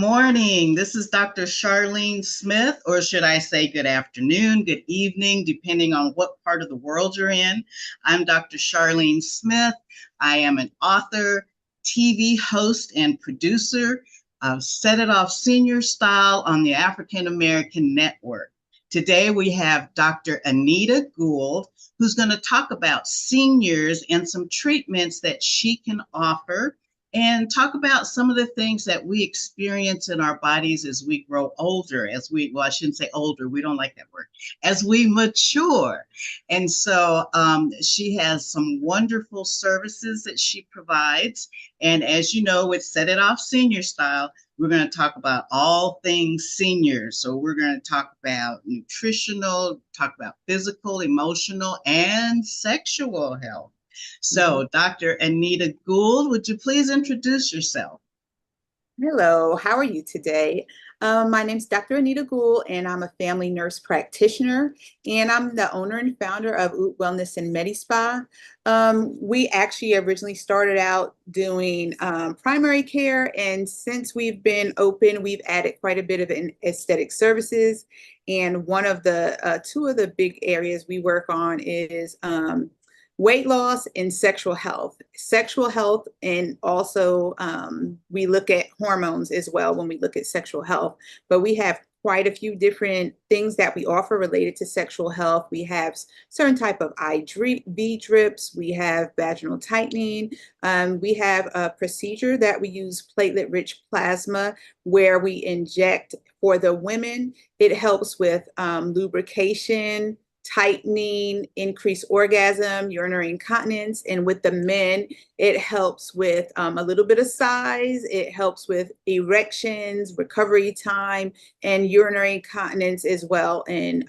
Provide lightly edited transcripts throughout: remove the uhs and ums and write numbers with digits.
morning. This is Dr. Charlene Smith, or should I say good afternoon, good evening, depending on what part of the world you're in. I'm Dr. Charlene Smith. I am an author, TV host, and producer of Set It Off Senior Style on the African American Network. Today we have Dr. Anita Gould, who's going to talk about seniors and some treatments that she can offer, and talk about some of the things that we experience in our bodies as we grow older, well, I shouldn't say older, we don't like that word, as we mature. And so she has some wonderful services that she provides. And as you know, with Set It Off Senior Style, we're going to talk about all things seniors. So we're going to talk about nutritional, talk about physical, emotional, and sexual health. So, Dr. Anita Gould, would you please introduce yourself? Hello, how are you today? My name is Dr. Anita Gould, and I'm a family nurse practitioner, and I'm the owner and founder of Oud Wellness and MediSpa. We actually originally started out doing primary care, and since we've been open, we've added quite a bit of aesthetic services. And one of the two of the big areas we work on is weight loss and sexual health. Sexual health, and also we look at hormones as well when we look at sexual health. But we have quite a few different things that we offer related to sexual health. We have certain type of IV drips. We have vaginal tightening. We have a procedure that we use platelet-rich plasma, where we inject for the women. It helps with lubrication, tightening, increased orgasm, urinary incontinence. And with the men, it helps with a little bit of size. It helps with erections, recovery time, and urinary incontinence as well. And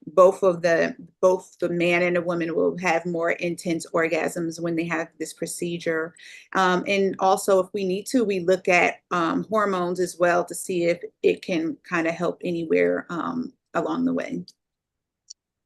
both the man and the woman will have more intense orgasms when they have this procedure. And also, if we need to, we look at hormones as well to see if it can kind of help anywhere along the way.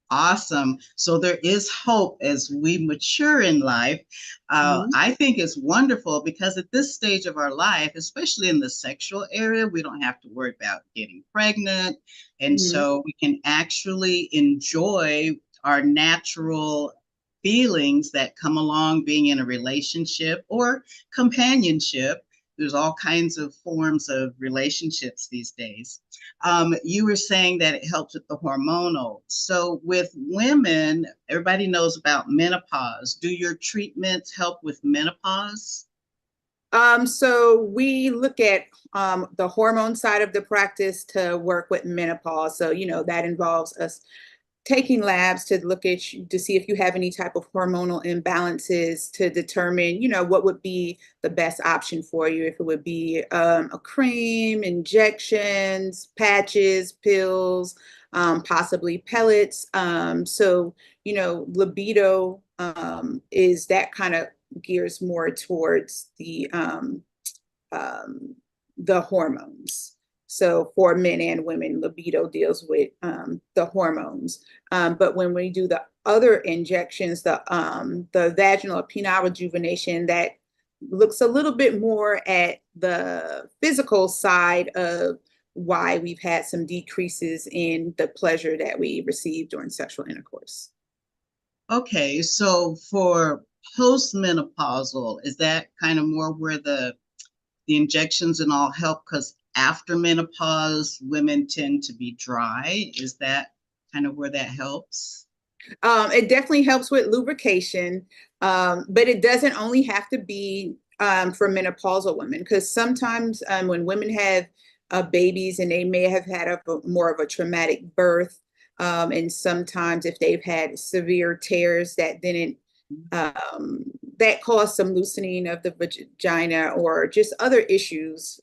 Awesome. So there is hope as we mature in life. I think it's wonderful because at this stage of our life, especially in the sexual area, we don't have to worry about getting pregnant. And so we can actually enjoy our natural feelings that come along being in a relationship or companionship. There's all kinds of forms of relationships these days. You were saying that it helps with the hormonal. So with women, everybody knows about menopause. Do your treatments help with menopause? So we look at the hormone side of the practice to work with menopause. So, that involves us taking labs to look at you to see if you have any type of hormonal imbalances to determine, what would be the best option for you. If it would be a cream, injections, patches, pills, possibly pellets. So, libido is that kind of gears more towards the hormones. So for men and women, libido deals with the hormones. But when we do the other injections, the vaginal or penile rejuvenation, that looks a little bit more at the physical side of why we've had some decreases in the pleasure that we receive during sexual intercourse. Okay, so for postmenopausal, is that kind of more where the injections and all help? Because after menopause, women tend to be dry. Is that kind of where that helps? It definitely helps with lubrication, but it doesn't only have to be for menopausal women, because sometimes when women have babies and they may have had more of a traumatic birth, and sometimes if they've had severe tears that didn't that cause some loosening of the vagina or just other issues,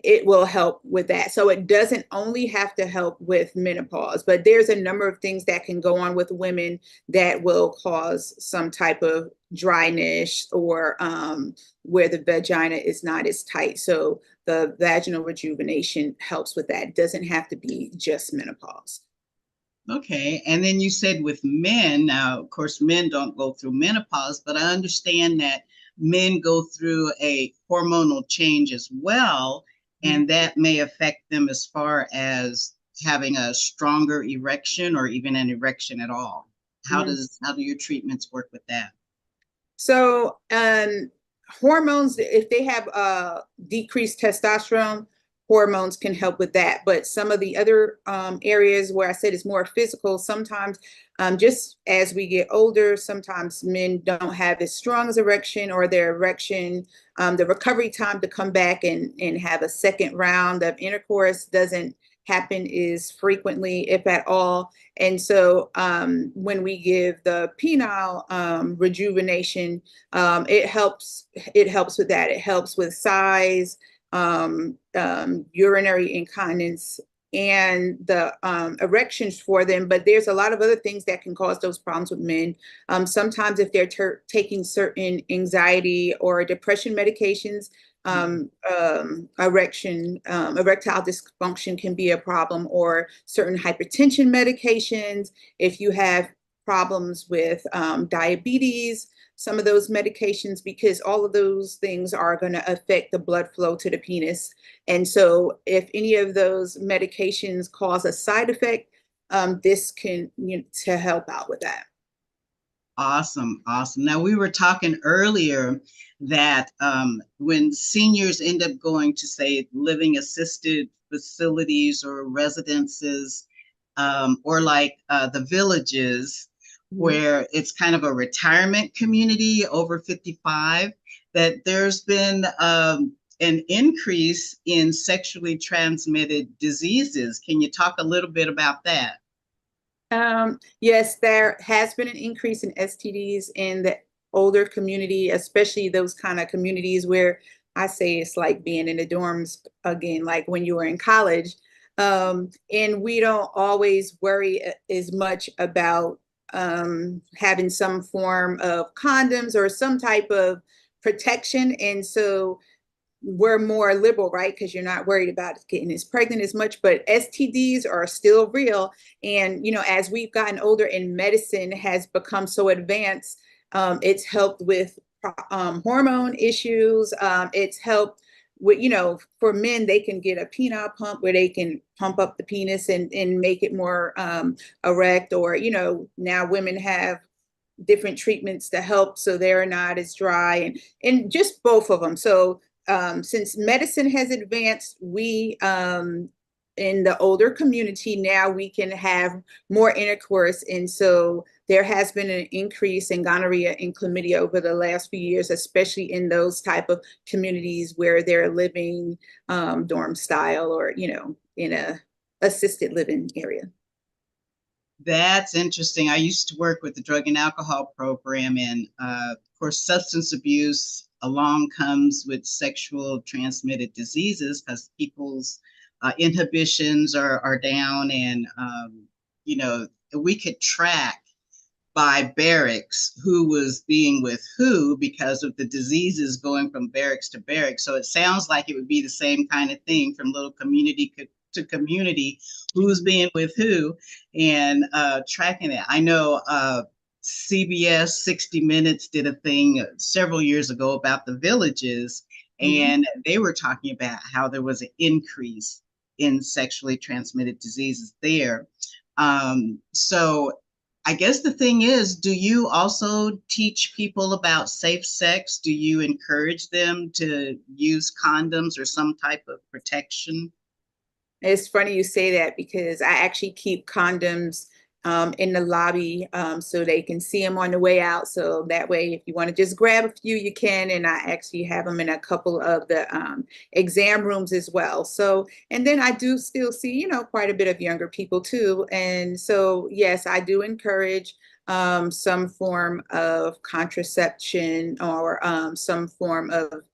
it will help with that. So it doesn't only have to help with menopause, but there's a number of things that can go on with women that will cause some type of dryness or where the vagina is not as tight. So the vaginal rejuvenation helps with that. It doesn't have to be just menopause. Okay. And then you said with men, now, of course, men don't go through menopause, but I understand that men go through a hormonal change as well. and that may affect them as far as having a stronger erection or even an erection at all. Mhm. How do your treatments work with that? So, hormones, if they have decreased testosterone, hormones can help with that. But some of the other areas where I said it's more physical, sometimes just as we get older, sometimes men don't have as strong as erection, or their erection, the recovery time to come back and have a second round of intercourse doesn't happen as frequently, if at all. And so when we give the penile rejuvenation, it helps with that. It helps with size, urinary incontinence, and the erections for them. But there's a lot of other things that can cause those problems with men. Sometimes if they're taking certain anxiety or depression medications, erectile dysfunction can be a problem, or certain hypertension medications. If you have problems with diabetes, some of those medications, because all of those things are going to affect the blood flow to the penis. And so if any of those medications cause a side effect, this can, to help out with that. Awesome, awesome. Now, we were talking earlier that when seniors end up going to, say, living assisted facilities or residences, or like the villages, Mhm. where it's kind of a retirement community over 55, that there's been an increase in sexually transmitted diseases. Can you talk a little bit about that? Yes, there has been an increase in STDs in the older community, especially those kind of communities where I say it's like being in the dorms again, like when you were in college. And we don't always worry as much about having some form of condoms or some type of protection. And so we're more liberal, right? Because you're not worried about getting as pregnant as much, but STDs are still real. And, as we've gotten older and medicine has become so advanced, it's helped with hormone issues. It's helped with, for men, they can get a penile pump where they can pump up the penis and make it more erect, or, now women have different treatments to help so they're not as dry, and just both of them. So since medicine has advanced, we in the older community now we can have more intercourse, and so there has been an increase in gonorrhea and chlamydia over the last few years, especially in those type of communities where they're living dorm style, or in a assisted living area. That's interesting. I used to work with the drug and alcohol program, and of course, substance abuse along comes with sexual transmitted diseases because people's inhibitions are down, and we could track by barracks who was being with who because of the diseases going from barracks to barracks. So it sounds like it would be the same kind of thing from little community to community, who's being with who, and tracking it. I know CBS 60 Minutes did a thing several years ago about the villages, Mhm. and they were talking about how there was an increase in sexually transmitted diseases there. So I guess the thing is, do you also teach people about safe sex? Do you encourage them to use condoms or some type of protection? It's funny you say that because I actually keep condoms in the lobby so they can see them on the way out. So that way, if you want to just grab a few, you can. And I actually have them in a couple of the exam rooms as well. So, and then I do still see, quite a bit of younger people too. And so, yes, I do encourage some form of contraception, or some form of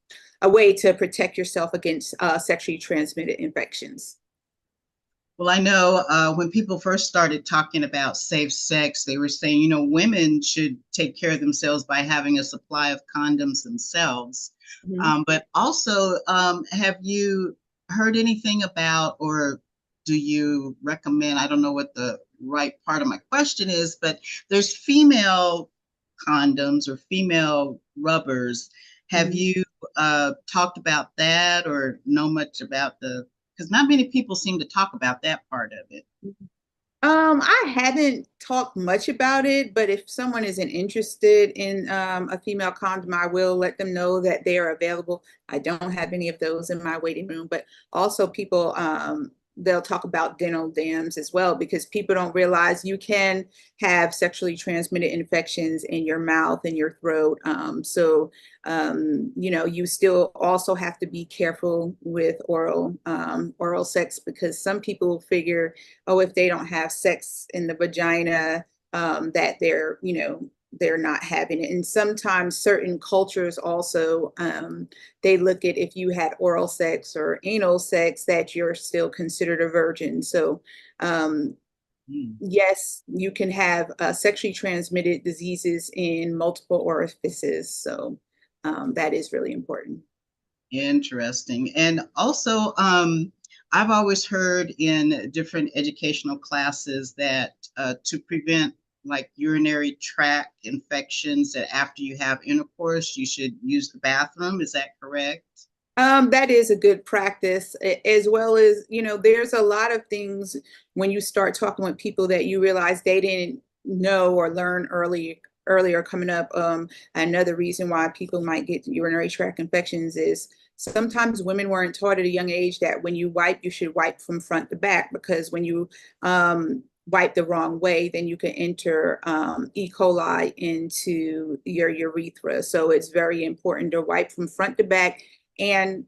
a way to protect yourself against sexually transmitted infections. Well, I know when people first started talking about safe sex, they were saying, women should take care of themselves by having a supply of condoms themselves. Mhm. But also, have you heard anything about, or do you recommend? I don't know what the right part of my question is, but there's female condoms or female rubbers. Have Mhm. you talked about that or know much about because not many people seem to talk about that part of it. I haven't talked much about it, but if someone isn't interested in a female condom, I will let them know that they are available. I don't have any of those in my waiting room, but also people, they'll talk about dental dams as well, because people don't realize you can have sexually transmitted infections in your mouth and your throat. You still also have to be careful with oral sex, because some people figure, oh, if they don't have sex in the vagina, that they're not having it. And sometimes certain cultures also, they look at if you had oral sex or anal sex, that you're still considered a virgin. So Hmm. yes, you can have sexually transmitted diseases in multiple orifices. So that is really important. Interesting. And also, I've always heard in different educational classes that to prevent like urinary tract infections, that after you have intercourse, you should use the bathroom. Is that correct? That is a good practice, as well as, there's a lot of things when you start talking with people that you realize they didn't know or learn earlier coming up. Another reason why people might get urinary tract infections is sometimes women weren't taught at a young age that when you wipe, you should wipe from front to back, because when you wipe the wrong way, then you can enter E. coli into your urethra. So it's very important to wipe from front to back. And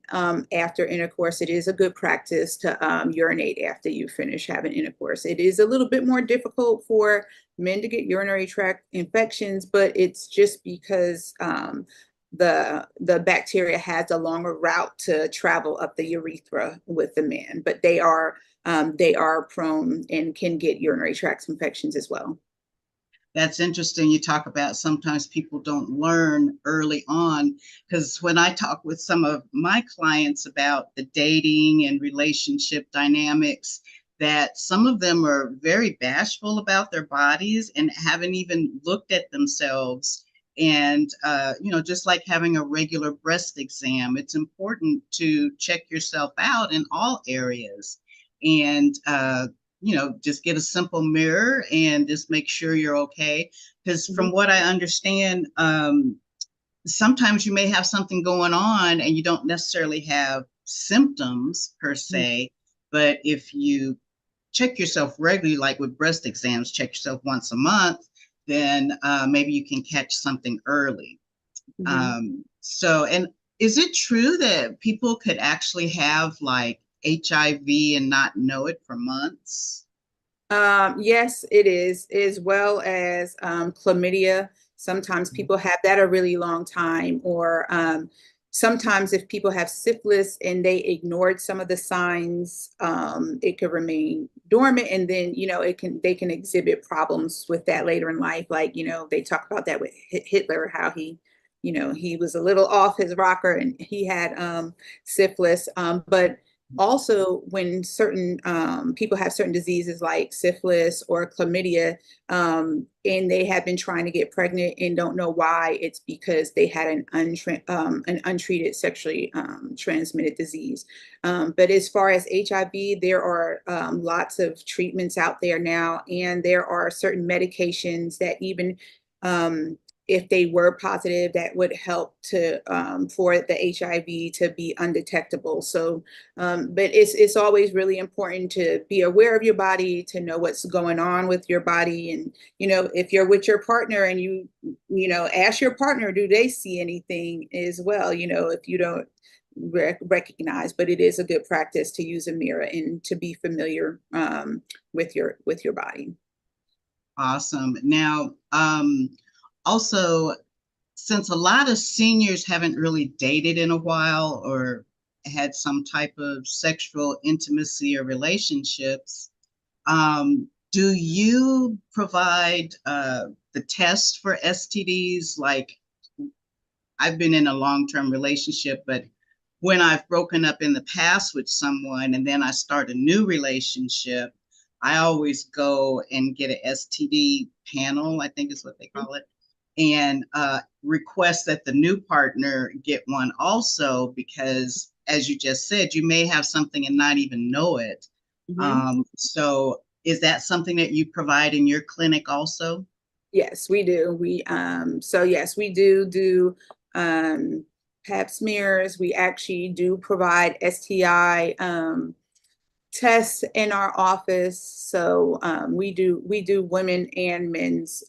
after intercourse, it is a good practice to urinate after you finish having intercourse. It is a little bit more difficult for men to get urinary tract infections, but it's just because the bacteria has a longer route to travel up the urethra with the man. But they are prone and can get urinary tract infections as well. That's interesting. You talk about sometimes people don't learn early on, because when I talk with some of my clients about the dating and relationship dynamics, that some of them are very bashful about their bodies and haven't even looked at themselves. And, just like having a regular breast exam, it's important to check yourself out in all areas. And, just get a simple mirror and just make sure you're okay. Because from Mhm. what I understand, sometimes you may have something going on and you don't necessarily have symptoms per se, but if you check yourself regularly, like with breast exams, check yourself once a month, then maybe you can catch something early. Mhm. And is it true that people could actually have like HIV and not know it for months? Yes, it is, as well as chlamydia. Sometimes people have that a really long time, or sometimes if people have syphilis and they ignored some of the signs, it could remain dormant, and then they can exhibit problems with that later in life. Like they talk about that with Hitler, how he was a little off his rocker and he had syphilis, but also when certain people have certain diseases like syphilis or chlamydia, and they have been trying to get pregnant and don't know why, it's because they had an untreated sexually transmitted disease. But as far as HIV, there are lots of treatments out there now, and there are certain medications that even if they were positive, that would help to for the HIV to be undetectable. So but it's always really important to be aware of your body, to know what's going on with your body. And if you're with your partner and ask your partner, do they see anything as well, if you don't recognize. But it is a good practice to use a mirror and to be familiar with your body. Awesome. Now, also, since a lot of seniors haven't really dated in a while or had some type of sexual intimacy or relationships, do you provide the test for STDs? Like, I've been in a long-term relationship, but when I've broken up in the past with someone and then I start a new relationship, I always go and get an STD panel, I think is what they call it. and request that the new partner get one also, because as you just said, you may have something and not even know it. Mhm. So is that something that you provide in your clinic also? Yes, we do. So yes, we do pap smears. We actually do provide STI tests in our office. So we do women and men's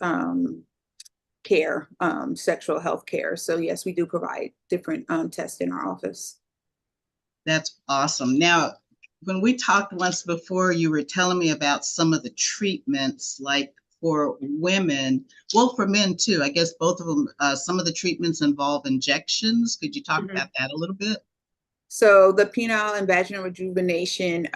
care, sexual health care. So yes, we do provide different tests in our office. That's awesome. Now, when we talked once before, you were telling me about some of the treatments, like for women, well, for men too. I guess both of them, some of the treatments involve injections. Could you talk about that a little bit? So the penile and vaginal rejuvenation,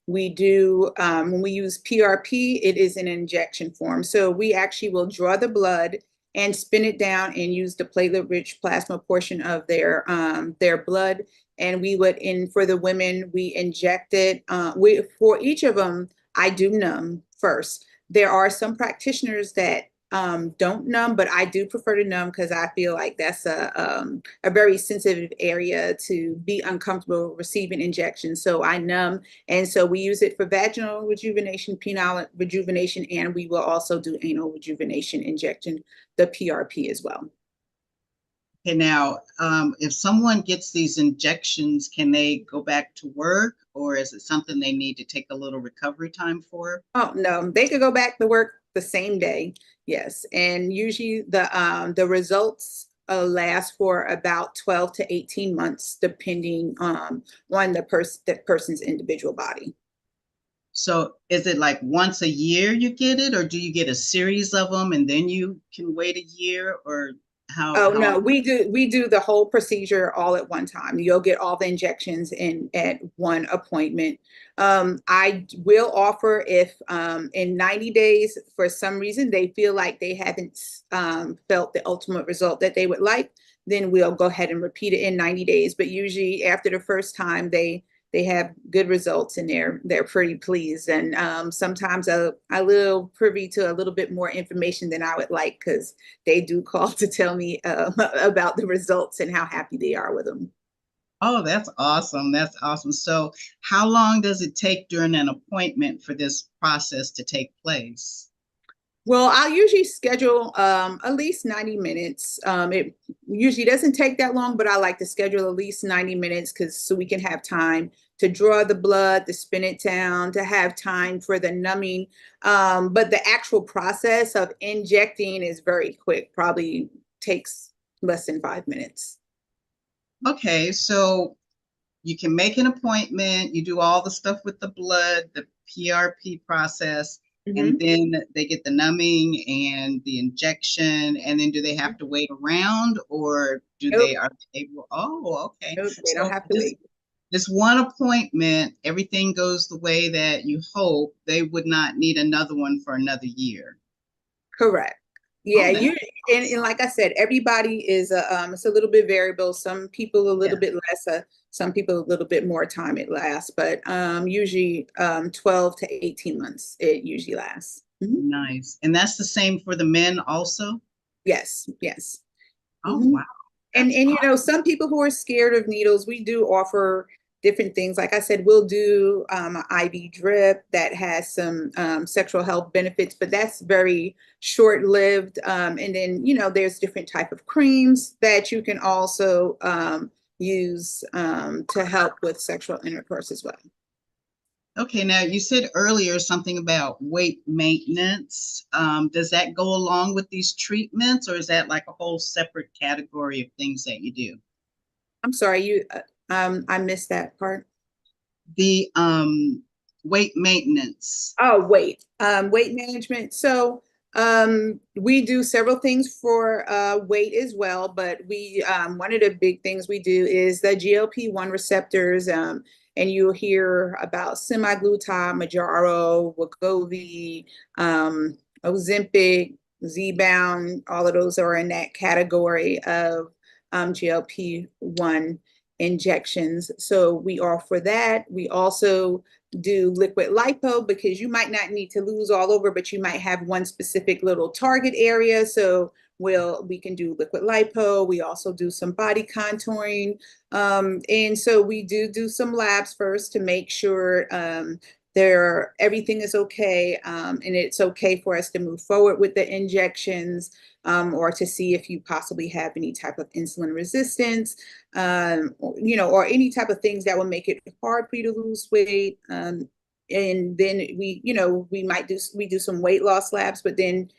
we do when we use PRP, it is an injection form. So we actually will draw the blood and spin it down and use the platelet-rich plasma portion of their blood. And we would, in for the women, we inject it. We for each of them, I do numb first. There are some practitioners that don't numb, but I do prefer to numb because I feel like that's a very sensitive area to be uncomfortable receiving injections. So I numb, and so we use it for vaginal rejuvenation, penile rejuvenation, and we will also do anal rejuvenation injection, the PRP as well. Okay, now, if someone gets these injections, can they go back to work, or is it something they need to take a little recovery time for? Oh no, they could go back to work the same day. Yes, and usually the results last for about 12 to 18 months, depending on the person's individual body. So is it like once a year you get it, or do you get a series of them and then you can wait a year, or Oh how no, often? we do the whole procedure all at one time. You'll get all the injections in at one appointment. I will offer if in 90 days for some reason they feel like they haven't felt the ultimate result that they would like, then we'll go ahead and repeat it in 90 days. But usually after the first time they have good results and they're pretty pleased. And sometimes a little privy to a little bit more information than I would like because they do call to tell me about the results and how happy they are with them. Oh, that's awesome. That's awesome. So how long does it take during an appointment for this process to take place? Well, I'll usually schedule at least 90 minutes. It usually doesn't take that long, but I like to schedule at least 90 minutes because so we can have time to draw the blood, to spin it down, to have time for the numbing. But the actual process of injecting is very quick, probably takes less than 5 minutes. Okay, so you can make an appointment, you do all the stuff with the blood, the PRP process, and Mhm. then they get the numbing and the injection, and then do they have to wait around, or do they Nope, are they able? Oh, okay. nope, they don't So have to wait. this one appointment, everything goes the way that you hope, they would not need another one for another year. Correct. Oh, Yeah, that's and awesome. like I said, everybody is it's a little bit variable. Some people a little Yeah. bit less, some people a little bit more time it lasts, but usually 12 to 18 months it usually lasts. Mhm. Nice. And that's the same for the men also? Yes, yes. Oh, Mhm. wow. And That's and some people who are scared of needles, we do offer different things. Like I said, we'll do an IV drip that has some sexual health benefits, but that's very short-lived. And then there's different type of creams that you can also use to help with sexual intercourse as well. okay. Now, you said earlier something about weight maintenance. Does that go along with these treatments, or is that like a whole separate category of things that you do? I'm sorry, I missed that part. The weight maintenance. Oh, weight management. So we do several things for weight as well, but we one of the big things we do is the GLP-1 receptors, and you'll hear about semaglutide, Mounjaro, Wegovy, Ozempic, Z-Bound. All of those are in that category of GLP-1 injections. So we offer that. We also do liquid lipo because you might not need to lose all over, but you might have one specific little target area. So we can do liquid lipo. We also do some body contouring. And so we do some labs first to make sure everything is okay, and it's okay for us to move forward with the injections, or to see if you possibly have any type of insulin resistance, or any type of things that will make it hard for you to lose weight. And then we do some weight loss labs, but then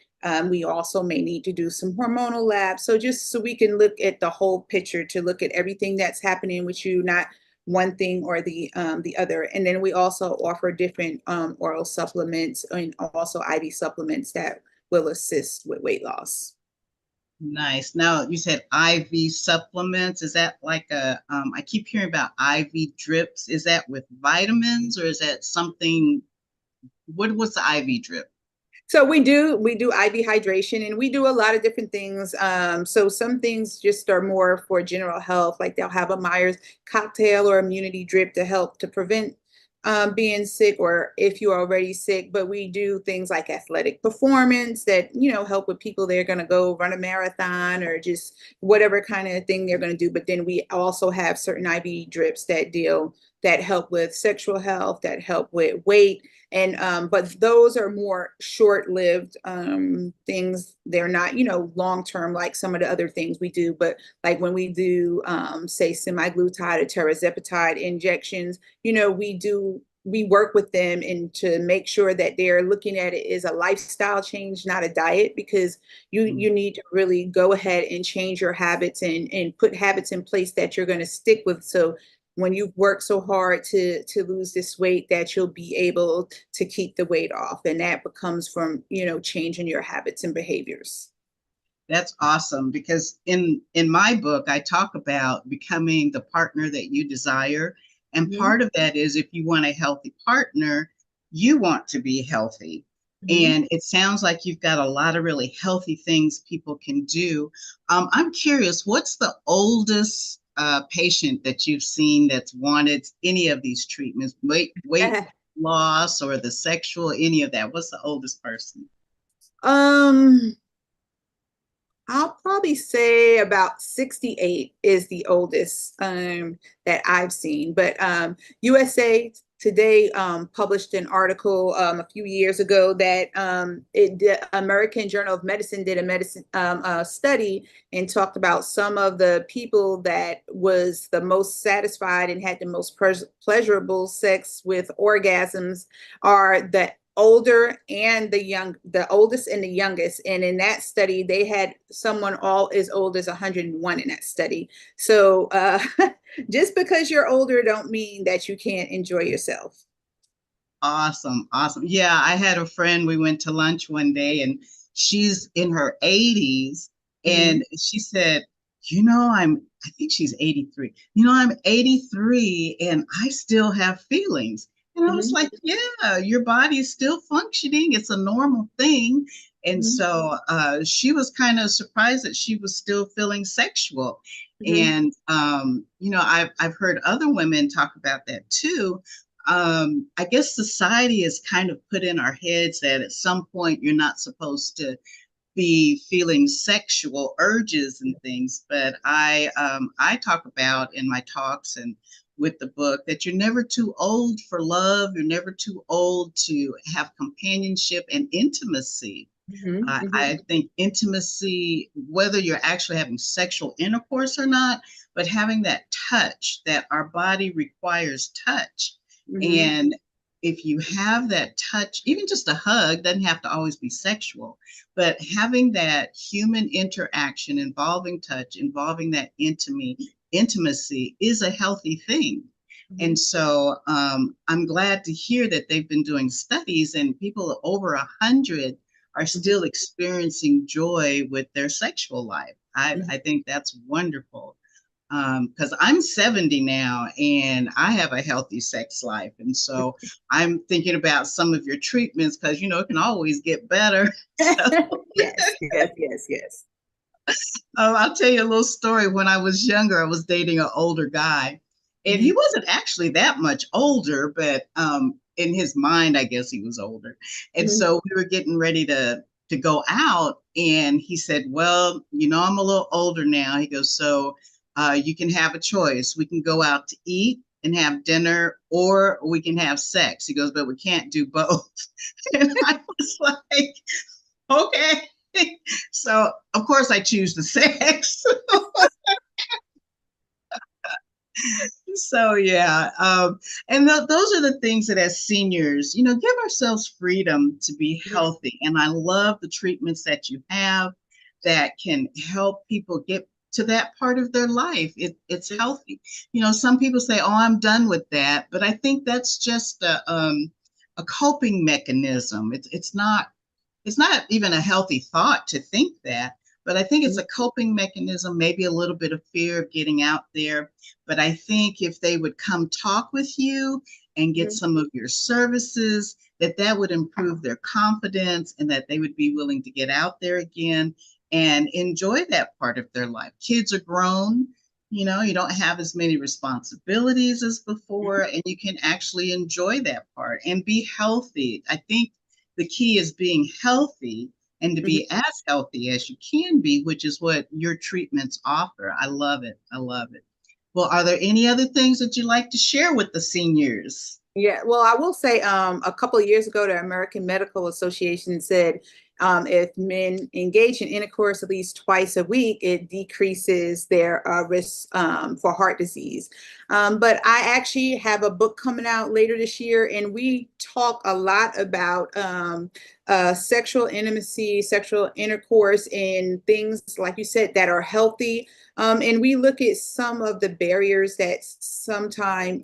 we also may need to do some hormonal labs. So just so we can look at the whole picture, to look at everything that's happening with you, not one thing or the other. And then we also offer different oral supplements and also IV supplements that will assist with weight loss. Nice. Now, you said IV supplements. Is that like I keep hearing about IV drips. Is that with vitamins or is that something, what's the IV drip? So we do IV hydration, and we do a lot of different things. So some things just are more for general health, like they'll have a Myers cocktail or immunity drip to help to prevent being sick, or if you're already sick. But we do things like athletic performance that help with people that are going to go run a marathon or just whatever kind of thing they're going to do. But then we also have certain IV drips that help with sexual health, that help with weight. And but those are more short-lived things. They're not, long-term like some of the other things we do. But like when we do, say, semaglutide or tirzepatide injections, we work with them and to make sure that they're looking at it as a lifestyle change, not a diet, because you need to really go ahead and change your habits and put habits in place that you're going to stick with. So when you've worked so hard to lose this weight, that you'll be able to keep the weight off. And that becomes from, changing your habits and behaviors. That's awesome because in my book I talk about becoming the partner that you desire. And Mhm. part of that is if you want a healthy partner, you want to be healthy. Mhm. And it sounds like you've got a lot of really healthy things people can do. I'm curious, what's the oldest patient that you've seen that's wanted any of these treatments, weight loss or the sexual, any of that? What's the oldest person? Um, I'll probably say about 68 is the oldest that I've seen. But USA Today published an article a few years ago that the American Journal of Medicine did a study and talked about some of the people that was the most satisfied and had the most pleasurable sex with orgasms are the oldest and the youngest. And in that study, they had someone all as old as 101 in that study. So just because you're older don't mean that you can't enjoy yourself. Awesome, awesome. Yeah, I had a friend, we went to lunch one day and she's in her 80s Mhm. and she said, I think she's 83. I'm 83 and I still have feelings. And I was Mhm. like, yeah, your body is still functioning. It's a normal thing. And Mhm. so she was kind of surprised that she was still feeling sexual. Mhm. And, I've heard other women talk about that too. I guess society has kind of put in our heads that at some point you're not supposed to be feeling sexual urges and things. But I talk about in my talks and with the book that you're never too old for love. You're never too old to have companionship and intimacy. Mhm. I Mhm. think intimacy, whether you're actually having sexual intercourse or not, but having that touch, that our body requires touch. Mhm. And if you have that touch, even just a hug doesn't have to always be sexual, but having that human interaction involving touch, involving that intimacy is a healthy thing. Mhm. And so I'm glad to hear that they've been doing studies and people over 100 are Mhm. still experiencing joy with their sexual life. I think that's wonderful because I'm 70 now and I have a healthy sex life. And so I'm thinking about some of your treatments because, it can always get better. So Yes, yes, yes, yes. I'll tell you a little story. When I was younger, I was dating an older guy, and he Mhm. wasn't actually that much older, but in his mind, I guess he was older. And Mhm. so we were getting ready to to go out. And he said, well, I'm a little older now. He goes, so you can have a choice. We can go out to eat and have dinner, or we can have sex. He goes, but we can't do both. And I was like, okay. So of course I choose the sex. So yeah, and those are the things that as seniors, give ourselves freedom to be Mhm. healthy. And I love the treatments that you have that can help people get to that part of their life. It's healthy. Some people say, "Oh, I'm done with that," but I think that's just a coping mechanism. It's not even a healthy thought to think that, but I think it's a coping mechanism, maybe a little bit of fear of getting out there. But I think if they would come talk with you and get Mhm. some of your services, that would improve their confidence and that they would be willing to get out there again and enjoy that part of their life. Kids are grown, you don't have as many responsibilities as before, and you can actually enjoy that part and be healthy. I think the key is being healthy and to Mhm. be as healthy as you can be, which is what your treatments offer. I love it. I love it. Well, are there any other things that you'd like to share with the seniors? Yeah, well, I will say a couple of years ago, the American Medical Association said if men engage in intercourse at least twice a week, it decreases their risk for heart disease. But I actually have a book coming out later this year, and we talk a lot about sexual intimacy, sexual intercourse, and things, like you said, that are healthy. And we look at some of the barriers that sometimes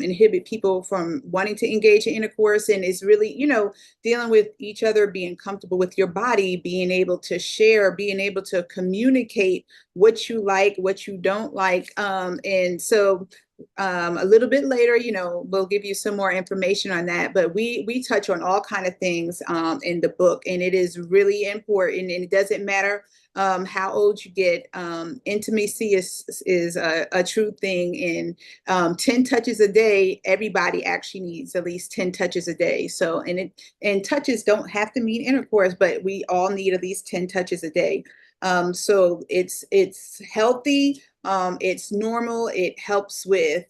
inhibit people from wanting to engage in intercourse. And it's really, dealing with each other, being comfortable with your body, being able to share, being able to communicate what you like, what you don't like. And so a little bit later, we'll give you some more information on that. But we touch on all kind of things in the book, and it is really important. And it doesn't matter how old you get. Intimacy is a true thing, and 10 touches a day. Everybody actually needs at least 10 touches a day. So, and touches don't have to mean intercourse, but we all need at least 10 touches a day. So it's healthy, it's normal, it helps with,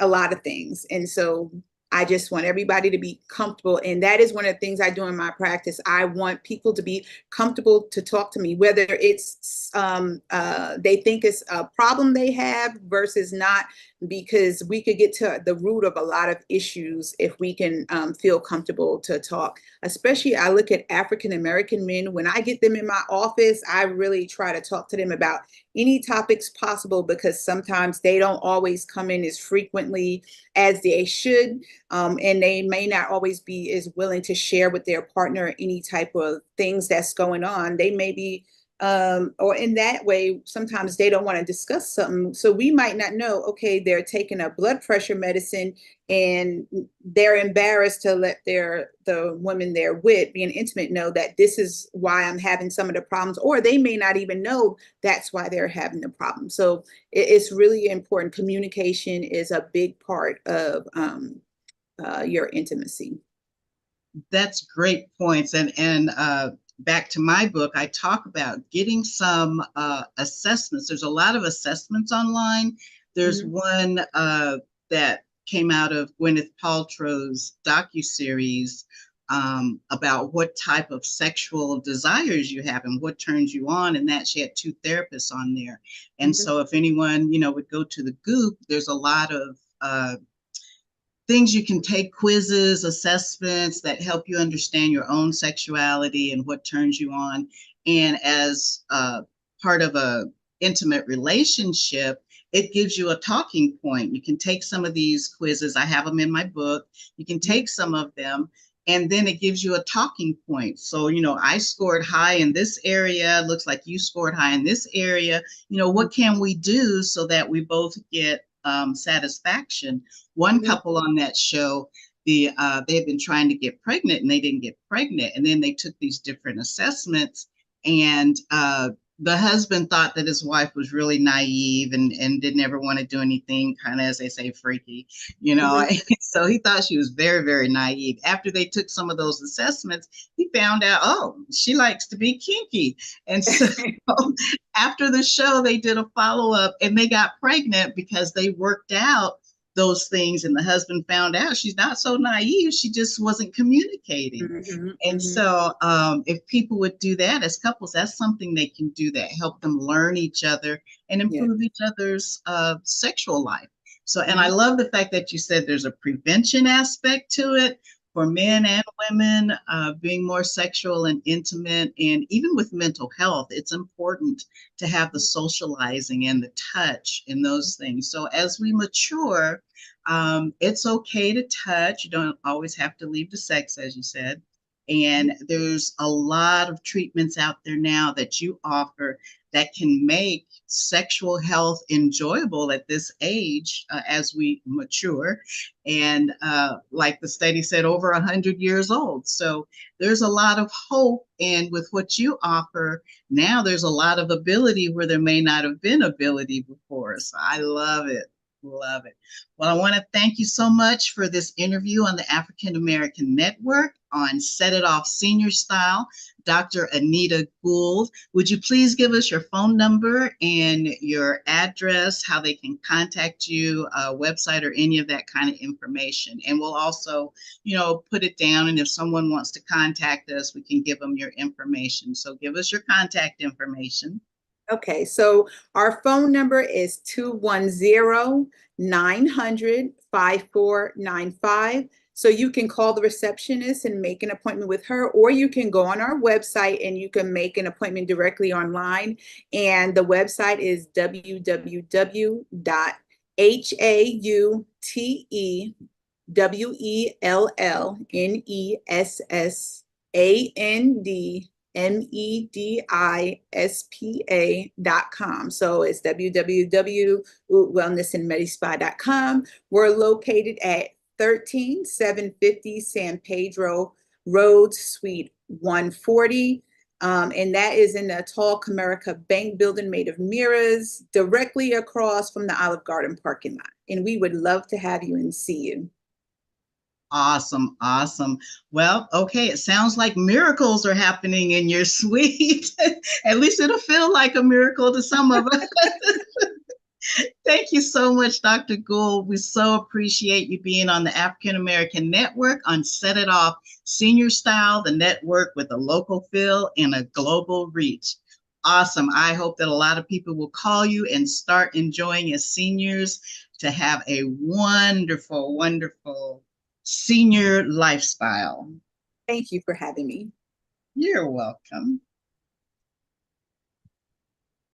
a lot of things. And so I just want everybody to be comfortable. And that is one of the things I do in my practice. I want people to be comfortable to talk to me, whether it's they think it's a problem they have versus not, because we could get to the root of a lot of issues if we can feel comfortable to talk. Especially, I look at African American men. When I get them in my office, I really try to talk to them about any topics possible, because sometimes they don't always come in as frequently as they should. And they may not always be as willing to share with their partner any type of things that's going on. They may be, or in that way, sometimes they don't want to discuss something. So we might not know, okay, they're taking a blood pressure medicine and they're embarrassed to let the woman they're with, being intimate, know that this is why I'm having some of the problems, or they may not even know that's why they're having the problem. So it's really important. Communication is a big part of your intimacy. That's great points. And back to my book, I talk about getting some assessments. There's a lot of assessments online. There's Mhm. one that came out of Gwyneth Paltrow's docuseries about what type of sexual desires you have and what turns you on, and that she had two therapists on there. And Mhm. so if anyone, would go to the Goop, there's a lot of things you can take, quizzes, assessments that help you understand your own sexuality and what turns you on. And as part of a intimate relationship, it gives you a talking point. You can take some of these quizzes. I have them in my book. You can Mhm. take some of them, and then it gives you a talking point. So, I scored high in this area. Looks like you scored high in this area. What can we do so that we both get satisfaction? One Mhm. couple on that show, they had been trying to get pregnant and they didn't get pregnant, and then they took these different assessments, and the husband thought that his wife was really naive and didn't ever want to do anything, kind of, as they say, freaky, you know. Mhm. So he thought she was very, very naive. After they took some of those assessments, he found out, oh, she likes to be kinky. And so after the show, they did a follow up and they got pregnant because they worked out those things. And the husband found out she's not so naive. She just wasn't communicating. Mhm, And mhm. so, if people would do that as couples, that's something they can do that help them learn each other and Yeah. improve each other's sexual life. So, and I Mhm, love the fact that you said there's a prevention aspect to it for men and women, being more sexual and intimate. And even with mental health, it's important to have the socializing and the touch and those things. So, as we mature, it's okay to touch. You don't always have to leave the sex, as you said. mhm. And there's a lot of treatments out there now that you offer that can make sexual health enjoyable at this age, as we mature. And like the study said, over 100 years old. So there's a lot of hope. And with what you offer now, there's a lot of ability where there may not have been ability before. So I love it. Love it. Well, I want to thank you so much for this interview on the African American Network on Set It Off Senior Style. Dr. Anita Gould, would you please give us your phone number and your address, how they can contact you, website, or any of that kind of information? And we'll also, put it down. And if someone wants to contact us, we can give them your information. So give us your contact information. Okay, so our phone number is 210-900-5495. So you can call the receptionist and make an appointment with her, or you can go on our website and you can make an appointment directly online. And the website is www.HAUTELLANDMEDISPA.com. So it's www.wellnessandmedispa.com. We're located at 13750 San Pedro Road, Suite 140. And that is in the tall Comerica Bank building made of mirrors, directly across from the Olive Garden parking lot. And we would love to have you and see you. Awesome, awesome. Well, okay, it sounds like miracles are happening in your suite. At least it'll feel like a miracle to some of us. Thank you so much, Dr. Gould. We so appreciate you being on the African American Network on Set It Off Senior Style, the network with a local feel and a global reach. Awesome. I hope that a lot of people will call you and start enjoying as seniors to have a wonderful, wonderful senior lifestyle. Thank you for having me. You're welcome.